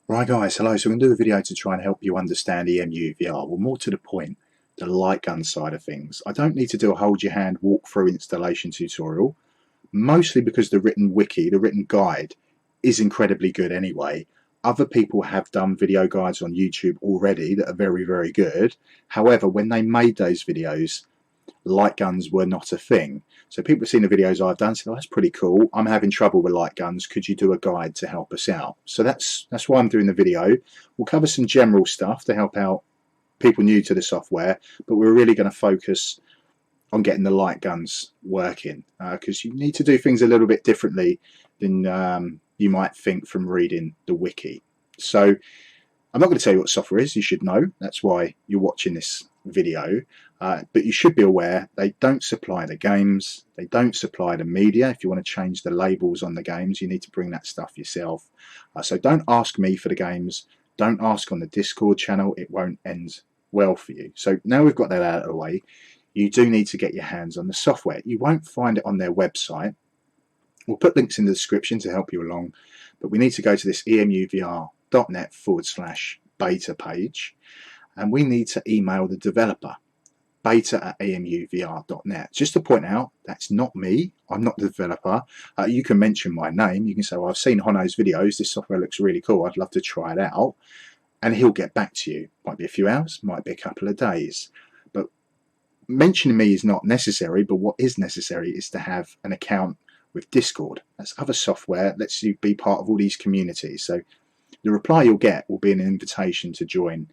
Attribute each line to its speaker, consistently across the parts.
Speaker 1: Right guys, hello. So I'm going to do a video to try and help you understand EmuVR. Well, more to the point, the light gun side of things. I don't need to do a hold your hand walkthrough installation tutorial, mostly because the written wiki, the written guide, is incredibly good anyway. Other people have done video guides on YouTube already that are very, very good. However, when they made those videos, light guns were not a thing. So people have seen the videos I've done, said, oh, that's pretty cool. I'm having trouble with light guns. Could you do a guide to help us out? So that's why I'm doing the video. We'll cover some general stuff to help out people new to the software, but we're really going to focus on getting the light guns working because you need to do things a little bit differently than you might think from reading the wiki. So I'm not going to tell you what software is. You should know. That's why you're watching this video. But you should be aware they don't supply the games. They don't supply the media. If you want to change the labels on the games, you need to bring that stuff yourself. So don't ask me for the games. Don't ask on the Discord channel. It won't end well for you. So now we've got that out of the way, you do need to get your hands on the software. You won't find it on their website. We'll put links in the description to help you along. But we need to go to this emuvr.net/beta page, and we need to email the developer, beta@emuvr.net. Just to point out, that's not me. I'm not the developer. You can mention my name. You can say, well, I've seen Hono's videos. This software looks really cool. I'd love to try it out. And he'll get back to you. Might be a few hours, might be a couple of days. But mentioning me is not necessary, but what is necessary is to have an account with Discord. That's other software that lets you be part of all these communities. So the reply you'll get will be an invitation to join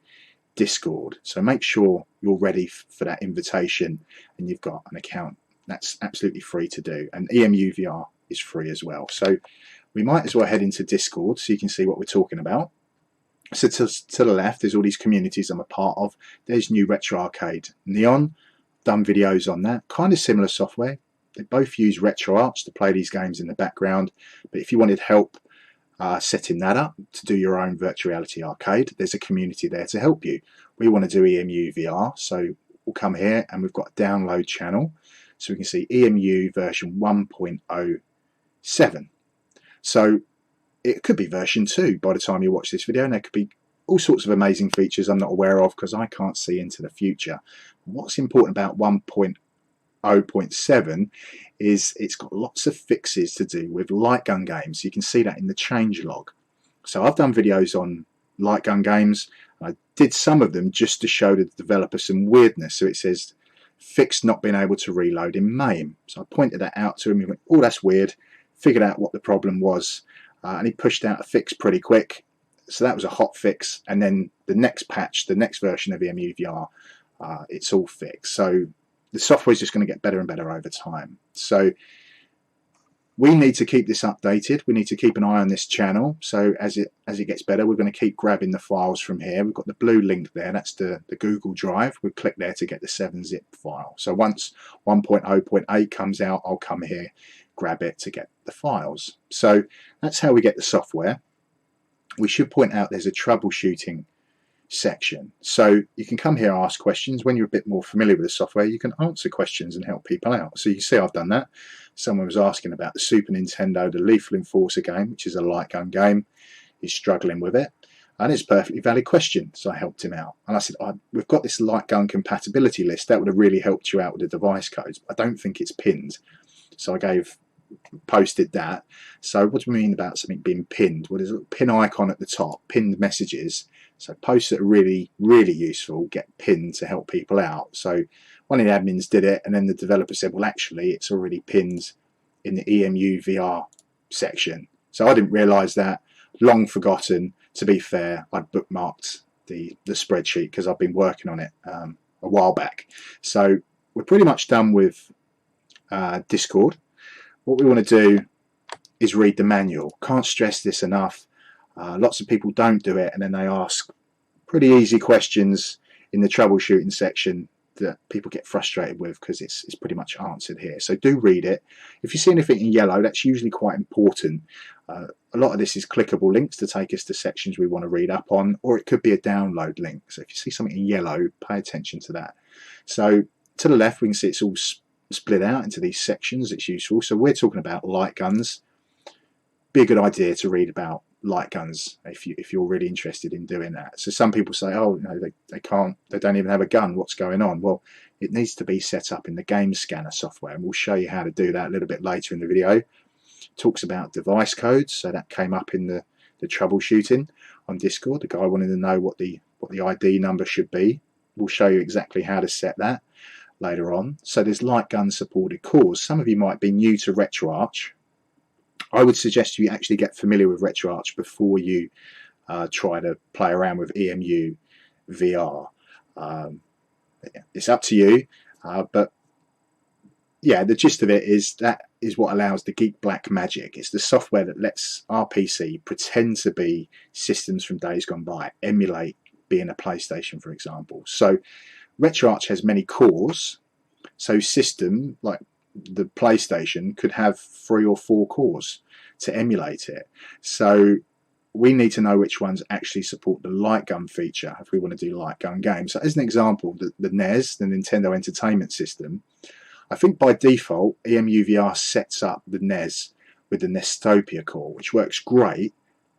Speaker 1: Discord. So make sure you're ready for that invitation and you've got an account. That's absolutely free to do, and EmuVR is free as well. So we might as well head into Discord so you can see what we're talking about. So to the left, there's all these communities I'm a part of. There's New Retro Arcade Neon. Done videos on that. Kind of similar software. They both use RetroArch to play these games in the background. But if you wanted help setting that up to do your own virtual reality arcade, there's a community there to help you. We want to do EmuVR, so we'll come here and we've got a download channel. So we can see EMU version 1.07. So it could be version 2 by the time you watch this video, and there could be all sorts of amazing features I'm not aware of because I can't see into the future. What's important about 1.0.7 is it's got lots of fixes to do with light gun games. You can see that in the change log. So I've done videos on light gun games. I did some of them just to show the developer some weirdness. So it says fixed not being able to reload in MAME. So I pointed that out to him. He went, oh, that's weird. Figured out what the problem was. And he pushed out a fix pretty quick. So that was a hot fix. And then the next patch, the next version of EmuVR, it's all fixed. So the software is just going to get better and better over time. So we need to keep this updated. We need to keep an eye on this channel. So as it gets better, we're going to keep grabbing the files from here. We've got the blue link there. That's the Google Drive. We'll click there to get the 7-zip file. So once 1.0.8 comes out, I'll come here, grab it to get the files. So that's how we get the software. We should point out there's a troubleshooting section. So you can come here, ask questions. When you're a bit more familiar with the software, you can answer questions and help people out. So you can see I've done that. Someone was asking about the Super Nintendo, the Lethal Enforcer game, which is a light gun game. He's struggling with it. And it's a perfectly valid question. So I helped him out. And I said, we've got this light gun compatibility list. That would have really helped you out with the device codes. I don't think it's pinned. So I posted that. So what do we mean about something being pinned? Well, there's a little pin icon at the top, pinned messages. So posts that are really, really useful get pinned to help people out. So one of the admins did it, and then the developer said, well, actually, it's already pinned in the EmuVR section. So I didn't realise that. Long forgotten. To be fair, I'd bookmarked the spreadsheet because I've been working on it a while back. So we're pretty much done with Discord. What we want to do is read the manual. Can't stress this enough. Lots of people don't do it, and then they ask pretty easy questions in the troubleshooting section that people get frustrated with because it's pretty much answered here. So do read it. If you see anything in yellow, that's usually quite important. A lot of this is clickable links to take us to sections we want to read up on, or it could be a download link. So if you see something in yellow, pay attention to that. So to the left, we can see it's all split out into these sections. It's useful. So we're talking about light guns. Be a good idea to read about light guns if you're really interested in doing that. So some people say, oh, you know, they can't, they don't even have a gun, what's going on? Well, it needs to be set up in the game scanner software, and we'll show you how to do that a little bit later in the video. It talks about device codes, so that came up in the troubleshooting on Discord. The guy wanted to know what the ID number should be. We'll show you exactly how to set that later on. So there's light gun supported cores. Some of you might be new to RetroArch. I would suggest you actually get familiar with RetroArch before you try to play around with EmuVR. It's up to you, but yeah, the gist of it is that is what allows the Geek Black magic. It's the software that lets our PC pretend to be systems from days gone by, emulate being a PlayStation, for example. So RetroArch has many cores, so system like the PlayStation could have 3 or 4 cores to emulate it. So we need to know which ones actually support the light gun feature if we want to do light gun games. So as an example, the NES, the Nintendo Entertainment System, I think by default EmuVR sets up the NES with the Nestopia core, which works great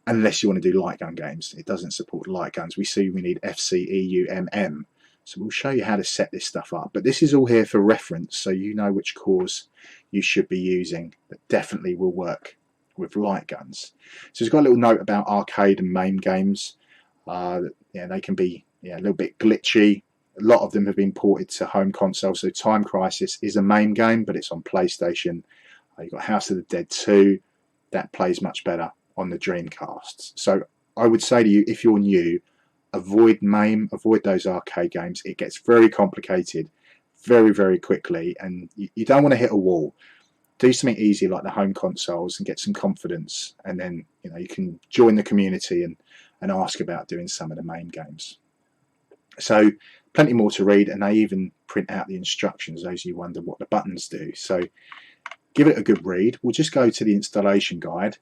Speaker 1: unless you want to do light gun games. It doesn't support light guns. We see we need FCEUMM. So we'll show you how to set this stuff up. But this is all here for reference, so you know which cores you should be using that definitely will work with light guns. So it's got a little note about arcade and MAME games. Yeah, they can be a little bit glitchy. A lot of them have been ported to home console. So Time Crisis is a MAME game, but it's on PlayStation. You've got House of the Dead 2. That plays much better on the Dreamcast. So I would say to you, if you're new, avoid MAME, avoid those arcade games. It gets very complicated very, very quickly, and you don't want to hit a wall. Do something easy like the home consoles and get some confidence, and then you can join the community and ask about doing some of the MAME games. So plenty more to read, and they even print out the instructions, those of you wonder what the buttons do. So give it a good read. We'll just go to the installation guide.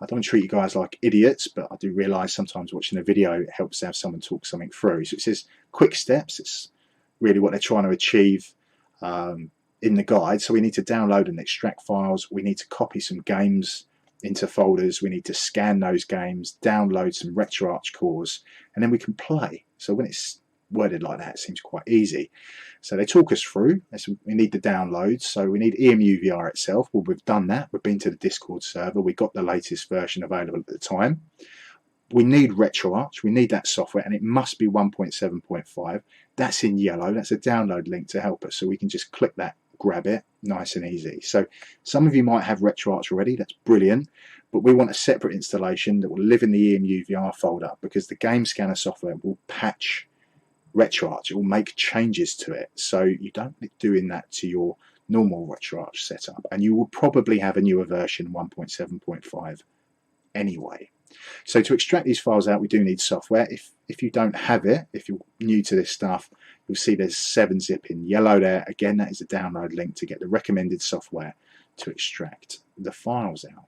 Speaker 1: I don't treat you guys like idiots, but I do realise sometimes watching a video it helps to have someone talk something through. So it says quick steps. It's really what they're trying to achieve in the guide. So we need to download and extract files. We need to copy some games into folders. We need to scan those games, download some RetroArch cores, and then we can play. So when it's worded like that, it seems quite easy. So they talk us through. We need the downloads, so we need EmuVR itself. Well, we've done that. We've been to the Discord server. We got the latest version available at the time. We need RetroArch. We need that software, and it must be 1.7.5. That's in yellow. That's a download link to help us, so we can just click that, grab it, nice and easy. So some of you might have RetroArch already. That's brilliant, but we want a separate installation that will live in the EmuVR folder, because the game scanner software will patch RetroArch. It will make changes to it, so you don't be doing that to your normal RetroArch setup, and you will probably have a newer version 1.7.5 anyway. So to extract these files out, we do need software. If you don't have it, if you're new to this stuff, you'll see there's 7-zip in yellow there. Again, that is a download link to get the recommended software to extract the files out.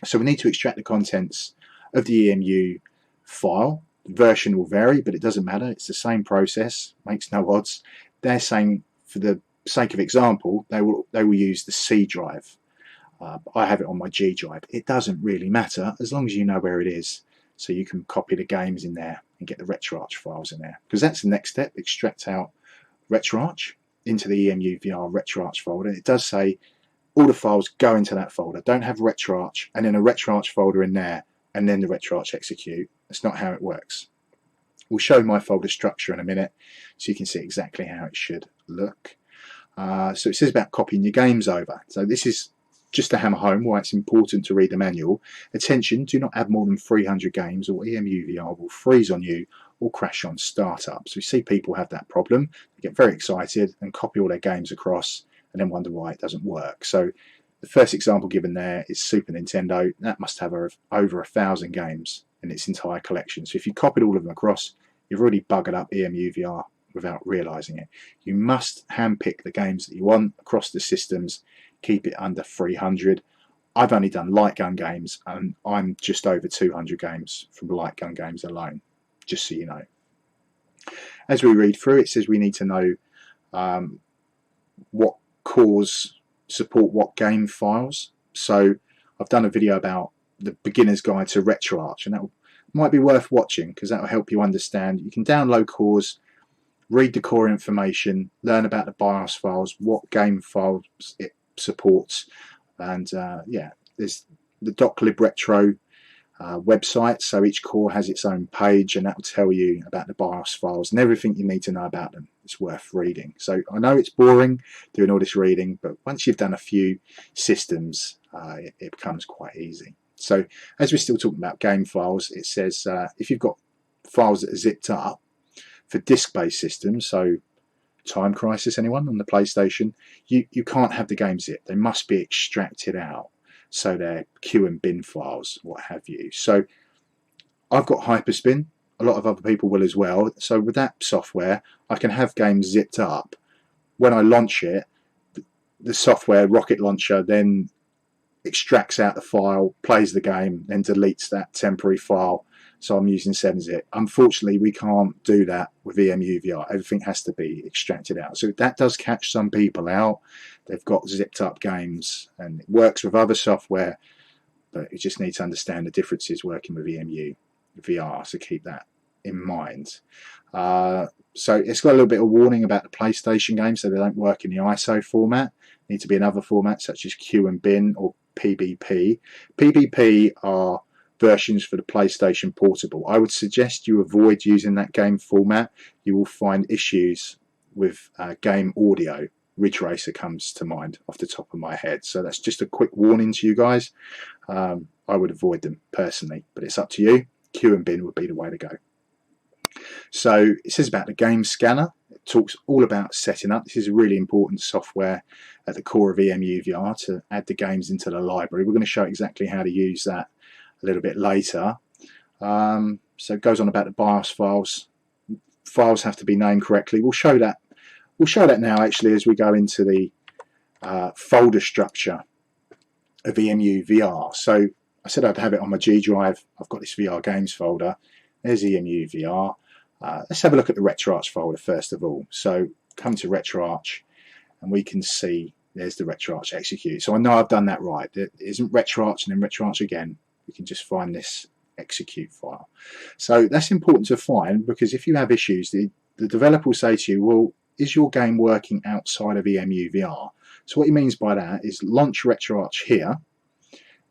Speaker 1: So we need to extract the contents of the EMU file. The version will vary, but it doesn't matter. It's the same process, makes no odds. They're saying, for the sake of example, they will use the C drive. I have it on my G drive. It doesn't really matter as long as you know where it is, so you can copy the games in there and get the RetroArch files in there, because that's the next step. Extract out RetroArch into the EmuVR RetroArch folder. It does say all the files go into that folder. Don't have RetroArch and then a RetroArch folder in there and then the RetroArch execute. That's not how it works. We'll show my folder structure in a minute so you can see exactly how it should look. So it says about copying your games over. So this is just to hammer home why it's important to read the manual. Attention, do not add more than 300 games or EmuVR will freeze on you or crash on startup. So we see people have that problem. They get very excited and copy all their games across and then wonder why it doesn't work. So the first example given there is Super Nintendo. That must have over 1,000 games in its entire collection. So if you copied all of them across, you've already buggered up EmuVR without realizing it. You must handpick the games that you want across the systems. Keep it under 300. I've only done light gun games and I'm just over 200 games from light gun games alone, just so you know. As we read through, it says we need to know what cores support what game files. So I've done a video about the beginner's guide to RetroArch, and that might be worth watching because that will help you understand. You can download cores, read the core information, learn about the BIOS files, what game files it supports, and yeah, there's the doclibretro website, so each core has its own page, and that will tell you about the BIOS files and everything you need to know about them. It's worth reading. So I know it's boring doing all this reading, but once you've done a few systems, it becomes quite easy. So as we're still talking about game files, it says if you've got files that are zipped up for disk-based systems, so Time Crisis, anyone on the PlayStation, you can't have the game zipped. They must be extracted out. So they're Q and bin files, what have you. So I've got Hyperspin. A lot of other people will as well. So with that software, I can have games zipped up. When I launch it, the software Rocket Launcher then extracts out the file, plays the game, then deletes that temporary file. So I'm using 7-zip. Unfortunately, we can't do that with EmuVR. Everything has to be extracted out. So that does catch some people out. They've got zipped up games, and it works with other software, but you just need to understand the differences working with EmuVR. So keep that in mind. So it's got a little bit of warning about the PlayStation games, so they don't work in the ISO format. They need to be in other formats such as Q and bin or PBP. PBP are versions for the PlayStation Portable. I would suggest you avoid using that game format. You will find issues with game audio. Ridge Racer comes to mind off the top of my head. So that's just a quick warning to you guys. I would avoid them personally, but it's up to you. Q and bin would be the way to go. So it says about the game scanner. It talks all about setting up. This is a really important software at the core of EmuVR to add the games into the library. We're going to show exactly how to use that a little bit later. So it goes on about the BIOS files. Files have to be named correctly. We'll show that now actually as we go into the folder structure of EmuVR. So I said I'd have it on my G drive. I've got this VR games folder. There's EmuVR. Let's have a look at the RetroArch folder first of all. So come to RetroArch and we can see there's the RetroArch execute. So I know I've done that right. It isn't RetroArch and then RetroArch again. We can just find this execute file. So that's important to find, because if you have issues, the developer will say to you, well, is your game working outside of EmuVR? So what he means by that is launch RetroArch here,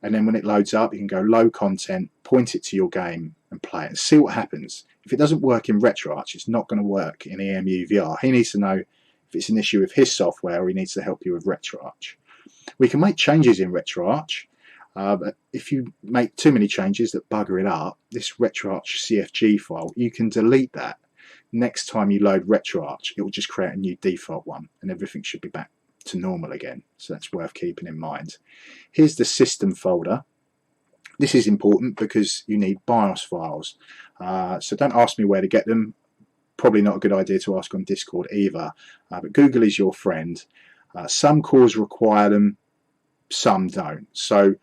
Speaker 1: and then when it loads up, you can go low content, point it to your game and play it and see what happens. If it doesn't work in RetroArch, it's not going to work in EmuVR. He needs to know if it's an issue with his software or he needs to help you with RetroArch. We can make changes in RetroArch, but if you make too many changes that bugger it up, this RetroArch CFG file, you can delete that. Next time you load RetroArch, it will just create a new default one and everything should be back to normal again. So that's worth keeping in mind. Here's the system folder. This is important because you need BIOS files. So don't ask me where to get them. Probably not a good idea to ask on Discord either. But Google is your friend. Some cores require them, some don't. So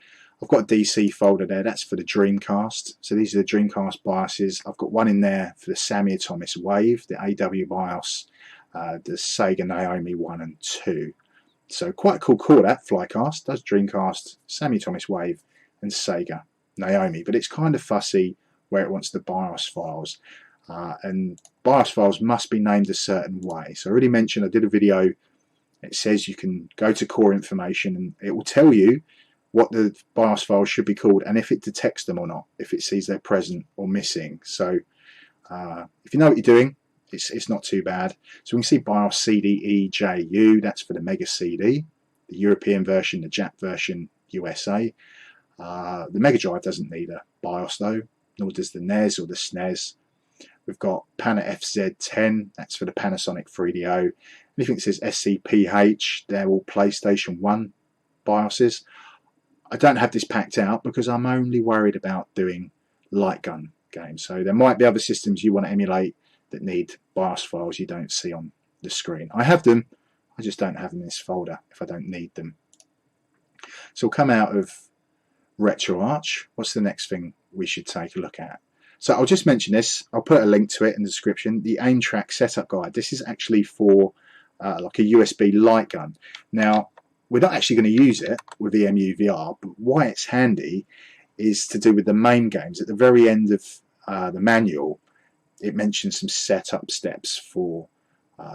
Speaker 1: I've got a DC folder there. That's for the Dreamcast. So these are the Dreamcast BIOSes. I've got one in there for the Sammy Thomas Wave, the AW BIOS, the Sega Naomi 1 and 2. So quite a cool core that, Flycast, does Dreamcast, Sammy Thomas Wave and Sega Naomi, but it's kind of fussy where it wants the BIOS files, and BIOS files must be named a certain way. So I already mentioned, I did a video, it says you can go to core information and it will tell you what the BIOS files should be called and if it detects them or not, if it sees they're present or missing. So if you know what you're doing, it's not too bad. So we can see BIOS CDEJU, that's for the Mega CD, the European version, the Jap version, USA. The Mega Drive doesn't need a BIOS though, nor does the NES or the SNES. We've got PANA FZ10, that's for the Panasonic 3DO. Anything that says SCPH, they're all PlayStation 1 BIOSes. I don't have this packed out because I'm only worried about doing Lightgun games. So there might be other systems you want to emulate that need BIOS files you don't see on the screen. I have them, I just don't have them in this folder if I don't need them. So we'll come out of RetroArch. What's the next thing we should take a look at? So I'll just mention this, I'll put a link to it in the description, the AimTrack setup guide. This is actually for like a USB light gun. Now, we're not actually going to use it with EmuVR, but why it's handy is to do with the MAME games. At the very end of the manual, it mentions some setup steps for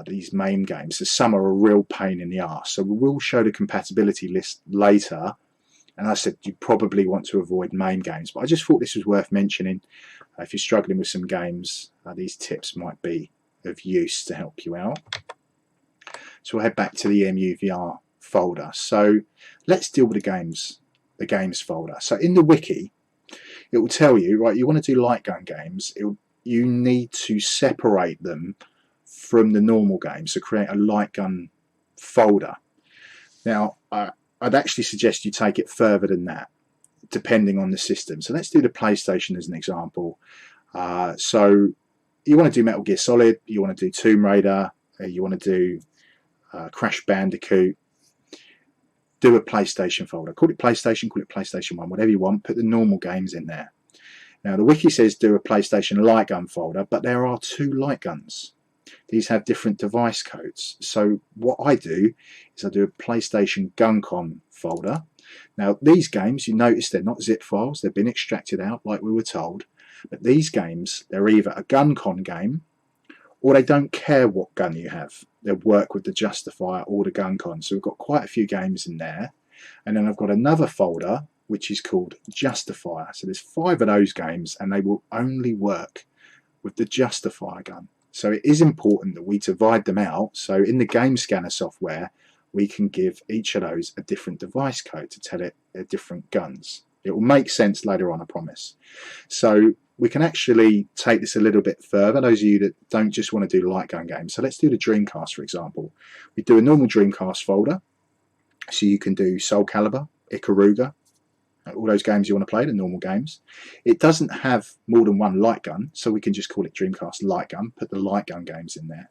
Speaker 1: these MAME games. So some are a real pain in the arse. So we will show the compatibility list later. And I said you probably want to avoid MAME games, but I just thought this was worth mentioning. If you're struggling with some games, these tips might be of use to help you out. So we'll head back to the EmuVR folder. So let's deal with the games folder. So in the wiki, it will tell you, right, you want to do Lightgun games, you need to separate them from the normal games. So create a Lightgun folder. Now, I'd actually suggest you take it further than that, depending on the system. So let's do the PlayStation as an example. So you want to do Metal Gear Solid, you want to do Tomb Raider, you want to do Crash Bandicoot. Do a PlayStation folder. Call it PlayStation, call it PlayStation 1, whatever you want. Put the normal games in there. Now the wiki says do a PlayStation Lightgun folder, but there are two Lightguns. These have different device codes. So what I do is I do a PlayStation GunCon folder. Now these games, you notice they're not zip files, they've been extracted out like we were told. But these games, they're either a GunCon game or they don't care what gun you have. They'll work with the Justifier or the GunCon. So we've got quite a few games in there. And then I've got another folder which is called Justifier. So there's 5 of those games and they will only work with the Justifier gun. So it is important that we divide them out. So in the game scanner software, we can give each of those a different device code to tell it they're different guns. It will make sense later on, I promise. So we can actually take this a little bit further, those of you that don't just want to do Lightgun games. So let's do the Dreamcast, for example. We do a normal Dreamcast folder. So you can do Soul Calibur, Ikaruga, all those games you want to play, the normal games. It doesn't have more than one Lightgun, so we can just call it Dreamcast Lightgun, put the Lightgun games in there.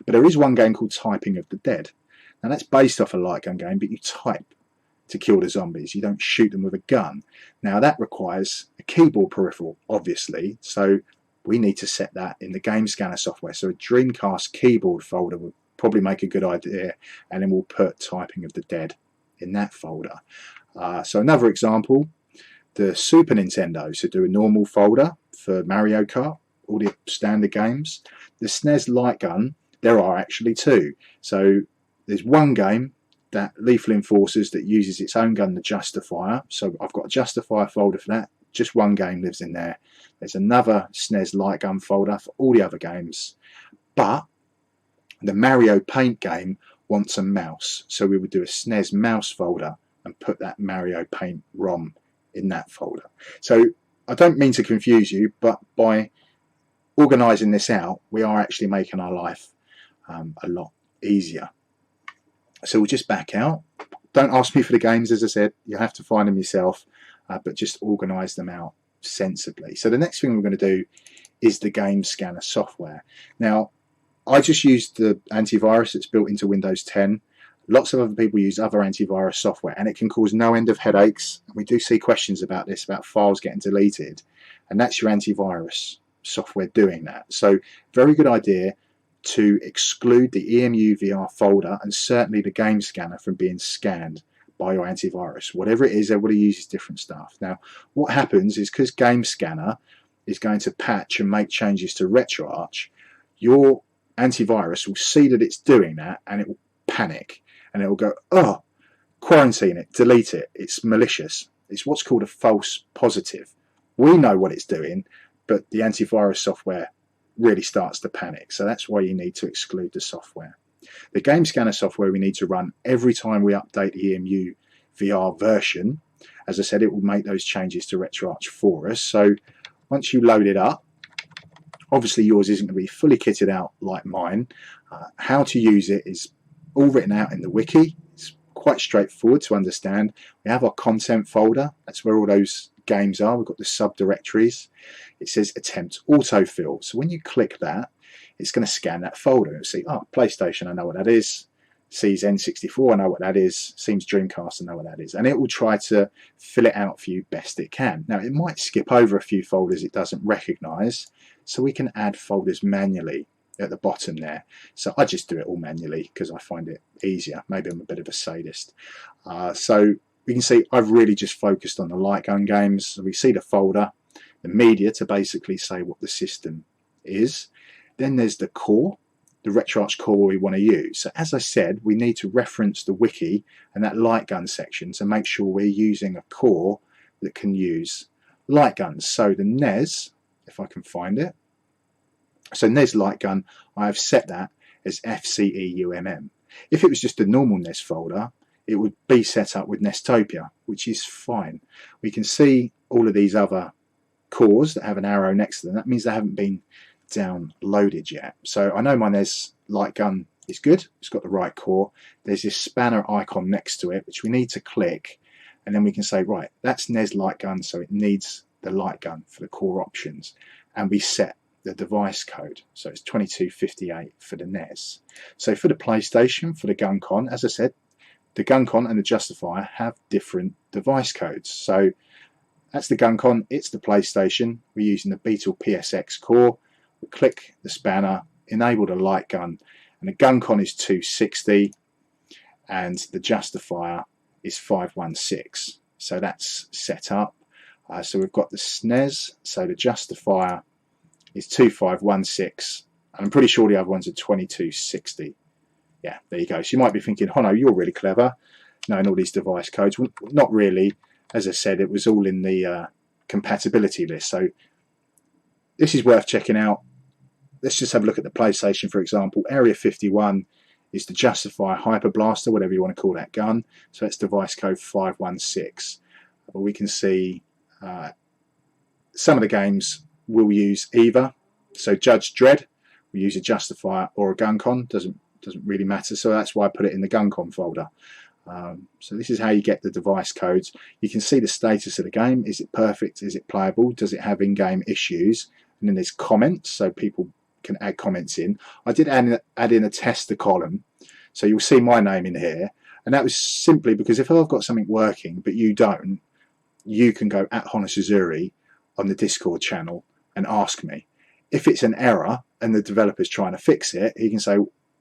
Speaker 1: But there is one game called Typing of the Dead. Now that's based off a Lightgun game, but you type to kill the zombies. You don't shoot them with a gun. Now that requires a keyboard peripheral, obviously, so we need to set that in the game scanner software. So a Dreamcast keyboard folder would probably make a good idea, and then we'll put Typing of the Dead in that folder. So another example, the Super Nintendo, so do a normal folder for Mario Kart, all the standard games. The SNES Lightgun, there are actually 2. So there's one game, that Lethal Enforcers, that uses its own gun, the Justifier. So I've got a Justifier folder for that. Just one game lives in there. There's another SNES Lightgun folder for all the other games. But the Mario Paint game wants a mouse. So we would do a SNES mouse folder and put that Mario Paint ROM in that folder. So I don't mean to confuse you, but by organising this out, we are actually making our life a lot easier. So we'll just back out. Don't ask me for the games, as I said, you have to find them yourself, but just organise them out sensibly. So the next thing we're going to do is the game scanner software. Now, I just used the antivirus that's built into Windows 10. Lots of other people use other antivirus software, and it can cause no end of headaches. We do see questions about this, about files getting deleted, and that's your antivirus software doing that. So very good idea to exclude the EmuVR folder and certainly the game scanner from being scanned by your antivirus. Whatever it is, everybody uses different stuff. Now, what happens is because Game Scanner is going to patch and make changes to RetroArch, your antivirus will see that it's doing that and it will panic and it will go, oh, quarantine it, delete it, it's malicious. It's what's called a false positive. We know what it's doing, but the antivirus software really starts to panic. So that's why you need to exclude the software. The game scanner software we need to run every time we update the EmuVR version. As I said, it will make those changes to RetroArch for us. So once you load it up, obviously yours isn't going to be fully kitted out like mine. How to use it is all written out in the wiki. It's quite straightforward to understand. We have our content folder. That's where all those games are. We've got the subdirectories. It says attempt autofill. So when you click that, it's going to scan that folder. It'll see, oh, PlayStation, I know what that is. Sees N64, I know what that is. Seems Dreamcast, I know what that is. And it will try to fill it out for you best it can. Now, it might skip over a few folders it doesn't recognize, so we can add folders manually at the bottom there. So I just do it all manually because I find it easier. Maybe I'm a bit of a sadist. So we can see I've really just focused on the Lightgun games. So we see the folder, the media to basically say what the system is. Then there's the core, the RetroArch core we want to use. So as I said, we need to reference the wiki and that Lightgun section to make sure we're using a core that can use Lightguns. So the NES, if I can find it, so NES Lightgun, I have set that as FCEUMM. If it was just a normal NES folder, it would be set up with Nestopia, which is fine. We can see all of these other cores that have an arrow next to them. That means they haven't been downloaded yet. So I know my NES Lightgun is good. It's got the right core. There's this spanner icon next to it, which we need to click, and then we can say, right, that's NES Lightgun, so it needs the Lightgun for the core options, and we set the device code. So it's 2258 for the NES. So for the PlayStation, for the GunCon, as I said, the GunCon and the Justifier have different device codes. So that's the GunCon, it's the PlayStation. We're using the Beetle PSX core. We click the spanner, enable the Lightgun, and the GunCon is 260 and the Justifier is 516. So that's set up. So we've got the SNES, so the Justifier is 2516, and I'm pretty sure the other ones are 2260. Yeah, there you go. So you might be thinking, Hono, you're really clever knowing all these device codes. Well, not really. As I said, it was all in the compatibility list. So this is worth checking out. Let's just have a look at the PlayStation, for example. Area 51 is the Justifier Hyper Blaster, whatever you want to call that gun. So that's device code 516. But we can see some of the games will use either. So Judge Dredd will use a Justifier or a GunCon. Doesn't really matter. So that's why I put it in the GunCon folder. So this is how you get the device codes. You can see the status of the game. Is it perfect? Is it playable? Does it have in-game issues? And then there's comments, so people can add comments in. I did add in a tester column, so you'll see my name in here. And that was simply because if I've got something working but you don't, you can go at Honasuzuri on the Discord channel and ask me. If it's an error and the developer's trying to fix it, he can say,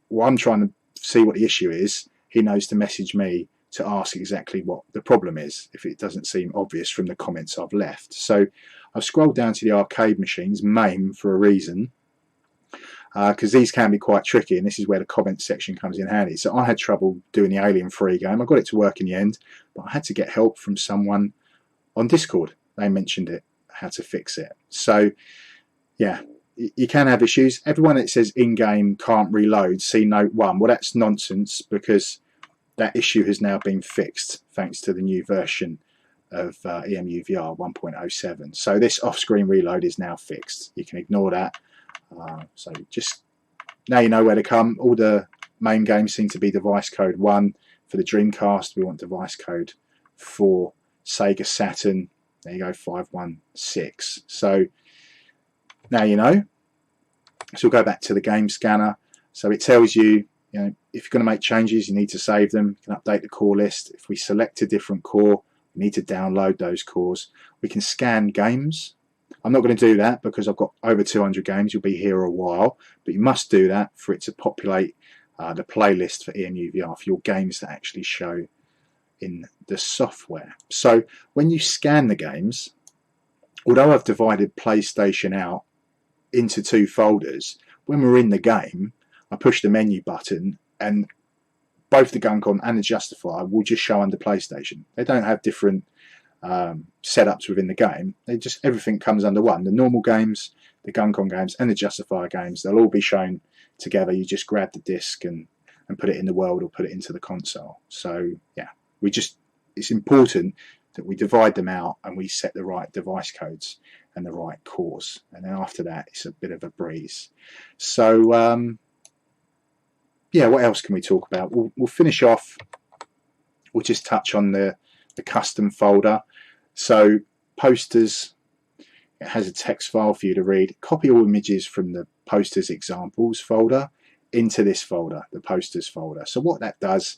Speaker 1: well, I'm trying to see what the issue is. He knows to message me to ask exactly what the problem is if it doesn't seem obvious from the comments I've left. So I've scrolled down to the arcade machines, MAME, for a reason, because these can be quite tricky, and this is where the comments section comes in handy. So I had trouble doing the Alien 3 game. I got it to work in the end, but I had to get help from someone on Discord. They mentioned it, how to fix it. So yeah, you can have issues. Everyone that says in-game can't reload, see note 1. Well, that's nonsense, because that issue has now been fixed thanks to the new version of EmuVR 1.07. So this off-screen reload is now fixed. You can ignore that. So just now you know where to come. All the main games seem to be device code 1. For the Dreamcast, we want device code 4. Sega Saturn, there you go, 516. So now you know. So we'll go back to the game scanner. So it tells you, if you're going to make changes, you need to save them. You can update the core list. If we select a different core, we need to download those cores. We can scan games. I'm not going to do that because I've got over 200 games. You'll be here a while, but you must do that for it to populate the playlist for EmuVR for your games that actually show in the software. So when you scan the games, although I've divided PlayStation out into 2 folders, when we're in the game, I push the menu button and both the GunCon and the Justifier will just show under PlayStation. They don't have different setups within the game. Everything comes under one. The normal games, the GunCon games and the Justifier games, they'll all be shown together. You just grab the disc and put it in the world or put it into the console. So yeah, it's important that we divide them out and we set the right device codes and the right cores, and then after that it's a bit of a breeze. So yeah, what else can we talk about? We'll finish off, we'll just touch on the custom folder. So posters, it has a text file for you to read. Copy all images from the posters examples folder into this folder, the posters folder. So what that does,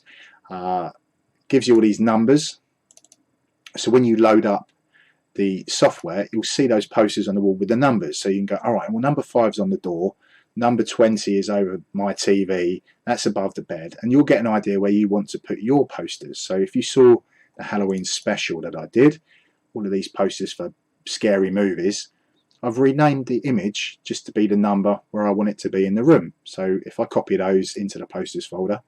Speaker 1: gives you all these numbers. So when you load up the software, you'll see those posters on the wall with the numbers. So you can go, all right, well, number 5's on the door, number 20 is over my TV, that's above the bed, and you'll get an idea where you want to put your posters. So if you saw a Halloween special that I did, all of these posters for scary movies, I've renamed the image just to be the number where I want it to be in the room. So if I copy those into the posters folder,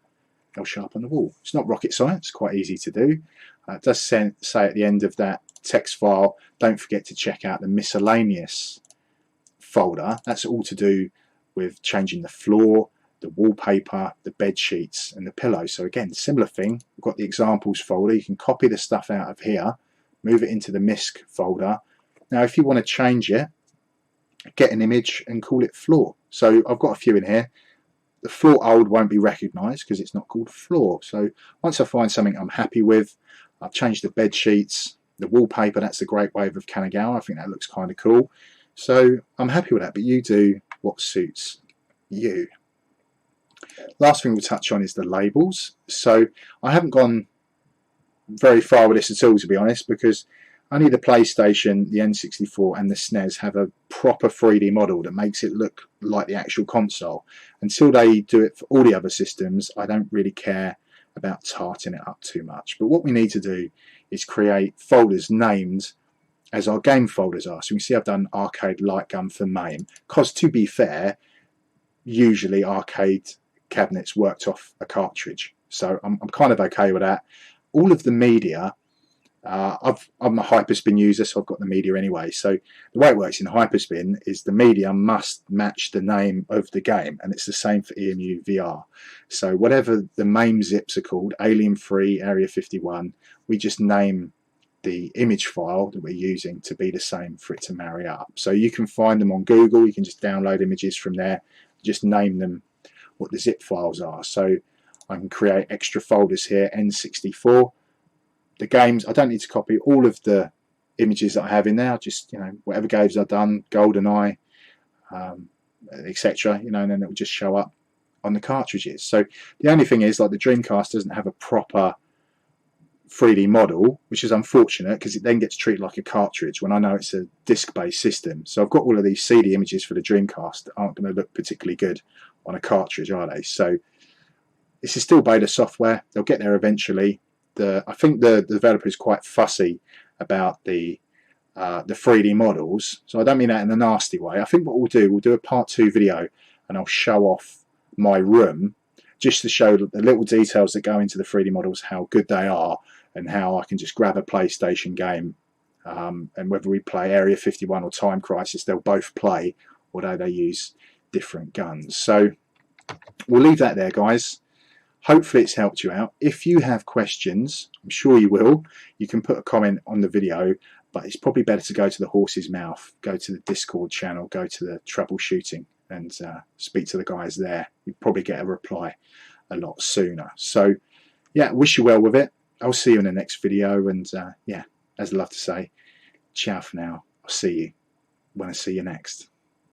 Speaker 1: they'll show up on the wall. It's not rocket science, quite easy to do. It does say at the end of that text file, don't forget to check out the miscellaneous folder. That's all to do with changing the floor, the wallpaper, the bed sheets and the pillows. So again, similar thing, we've got the examples folder. You can copy the stuff out of here, move it into the MISC folder. Now if you want to change it, get an image and call it floor. So I've got a few in here. The floor old won't be recognised because it's not called floor. So once I find something I'm happy with, I've changed the bed sheets, the wallpaper. That's the Great Wave of Kanagawa. I think that looks kind of cool. So I'm happy with that, but you do what suits you. Last thing we'll touch on is the labels. So I haven't gone very far with this at all, to be honest, because only the PlayStation, the N64 and the SNES have a proper 3D model that makes it look like the actual console. Until they do it for all the other systems, I don't really care about tarting it up too much. But what we need to do is create folders named as our game folders are. So you can see I've done Arcade Lightgun for MAME, because to be fair, usually arcade cabinets worked off a cartridge. So I'm kind of okay with that. All of the media, I'm a Hyperspin user, so I've got the media anyway. So the way it works in Hyperspin is the media must match the name of the game, and it's the same for EmuVR. So whatever the MAME zips are called, Alien Free, Area 51, we just name the image file that we're using to be the same for it to marry up. So you can find them on Google, you can just download images from there, just name them what the zip files are. So I can create extra folders here, N64. The games, I don't need to copy all of the images that I have in there, just, you know, whatever games I've done, GoldenEye, etc., you know, and then it will just show up on the cartridges. So the only thing is, like, the Dreamcast doesn't have a proper 3D model, which is unfortunate because it then gets treated like a cartridge when I know it's a disc-based system. So I've got all of these CD images for the Dreamcast that aren't going to look particularly good on a cartridge, are they? So this is still beta software. They'll get there eventually. I think the developer is quite fussy about the 3D models, so I don't mean that in a nasty way. I think what we'll do a part 2 video and I'll show off my room just to show the little details that go into the 3D models, how good they are, and how I can just grab a PlayStation game and whether we play Area 51 or Time Crisis, they'll both play, although they use different guns. So we'll leave that there, guys. Hopefully it's helped you out. If you have questions, I'm sure you will, you can put a comment on the video, but it's probably better to go to the horse's mouth, go to the Discord channel, go to the troubleshooting and speak to the guys there. You'll probably get a reply a lot sooner. So yeah, wish you well with it. I'll see you in the next video, and yeah, as I love to say, ciao for now. I'll see you when I see you next.